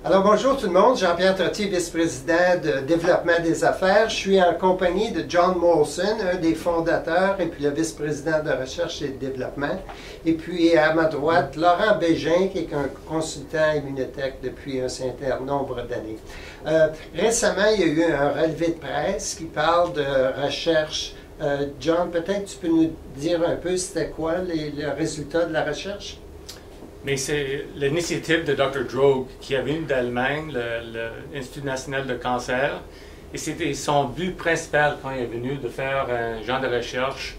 Alors bonjour tout le monde, Jean-Pierre Trottier, vice-président de développement des affaires. Je suis en compagnie de John Molson, un des fondateurs et puis le vice-président de recherche et de développement. Et puis à ma droite, Laurent Bégin, qui est un consultant Immunotech depuis un certain nombre d'années. Récemment, il y a eu un relevé de presse qui parle de recherche. John, peut-être tu peux nous dire un peu c'était quoi les résultats de la recherche? Mais c'est l'initiative de Dr. Droog qui est venu d'Allemagne, l'Institut national de cancer, et c'était son but principal quand il est venu de faire un genre de recherche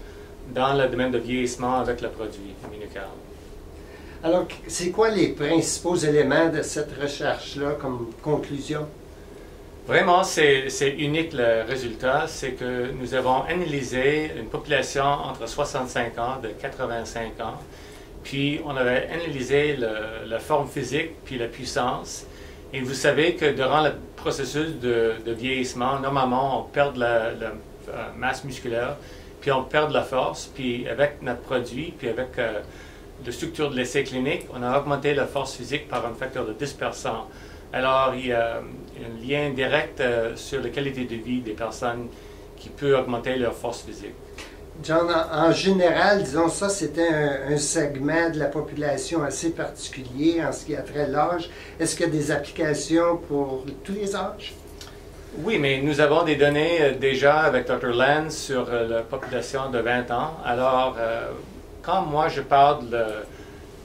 dans le domaine de vieillissement avec le produit Immunocal. Alors, c'est quoi les principaux éléments de cette recherche-là comme conclusion? Vraiment, c'est unique le résultat, c'est que nous avons analysé une population entre 65 ans et 85 ans. Puis, on avait analysé la forme physique puis la puissance. Et vous savez que durant le processus de vieillissement, normalement, on perd la masse musculaire, puis on perd la force. Puis, avec notre produit, puis avec la structure de l'essai clinique, on a augmenté la force physique par un facteur de 10%. Alors, il y a un lien direct sur la qualité de vie des personnes qui peut augmenter leur force physique. John, en général, disons ça, c'était un segment de la population assez particulier en ce qui a trait à l'âge. Est-ce qu'il y a des applications pour tous les âges? Oui, mais nous avons des données déjà avec Dr. Lenz sur la population de 20 ans. Alors, quand moi je parle de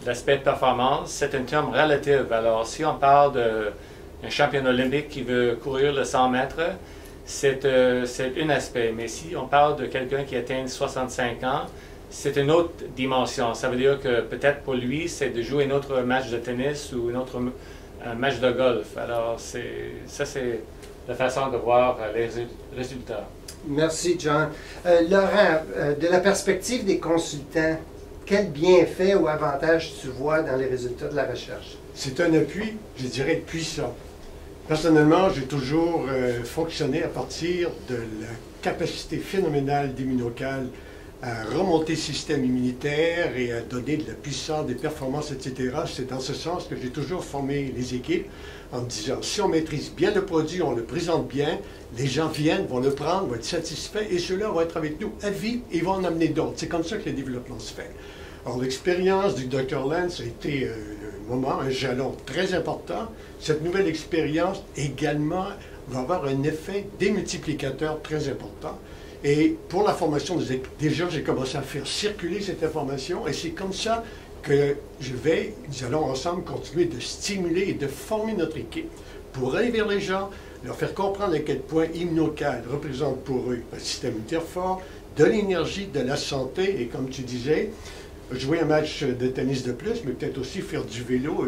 l'aspect de performance, c'est un terme relatif. Alors, si on parle d'un champion olympique qui veut courir le 100 mètres, c'est un aspect, mais si on parle de quelqu'un qui atteint 65 ans, c'est une autre dimension. Ça veut dire que peut-être pour lui, c'est de jouer un autre match de tennis ou un autre match de golf. Alors, ça, c'est la façon de voir les résultats. Merci, John. Laurent, de la perspective des consultants, quel bienfait ou avantage tu vois dans les résultats de la recherche? C'est un appui, je dirais, puissant. Personnellement, j'ai toujours fonctionné à partir de la capacité phénoménale d'Immunocal à remonter le système immunitaire et à donner de la puissance, des performances, etc. C'est dans ce sens que j'ai toujours formé les équipes en me disant, si on maîtrise bien le produit, on le présente bien, les gens viennent, vont le prendre, vont être satisfaits et ceux-là vont être avec nous à vie et vont en amener d'autres. C'est comme ça que le développement se fait. Alors, l'expérience du Dr. Lenz a été un jalon très important. Cette nouvelle expérience également va avoir un effet démultiplicateur très important. Et pour la formation des équipes, déjà j'ai commencé à faire circuler cette information et c'est comme ça que nous allons ensemble continuer de stimuler et de former notre équipe pour aller vers les gens, leur faire comprendre à quel point Immunocal représente pour eux un système immunitaire fort, de l'énergie, de la santé et comme tu disais, jouer un match de tennis de plus, mais peut-être aussi faire du vélo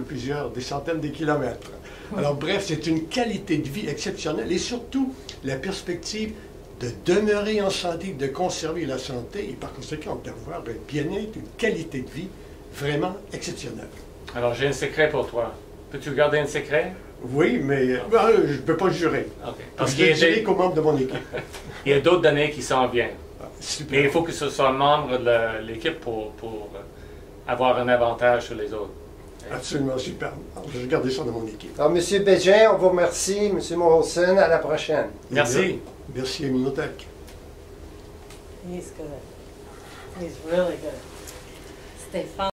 des centaines de kilomètres. Alors bref, c'est une qualité de vie exceptionnelle et surtout la perspective de demeurer en santé, de conserver la santé et par conséquent d'avoir un bien-être, une qualité de vie vraiment exceptionnelle. Alors j'ai un secret pour toi. Peux-tu garder un secret? Oui, mais je ne peux pas le jurer. Okay. Parce que je dirais qu'aux membres de mon équipe. Il y a d'autres données qui s'en viennent. Super. Mais il faut que ce soit un membre de l'équipe pour avoir un avantage sur les autres. Absolument super. Alors, je vais garder ça dans mon équipe. Alors, M. Bégin, on vous remercie. M. Molson, à la prochaine. Merci. Merci, Immunotech. He's good. He's really good. Stéphane.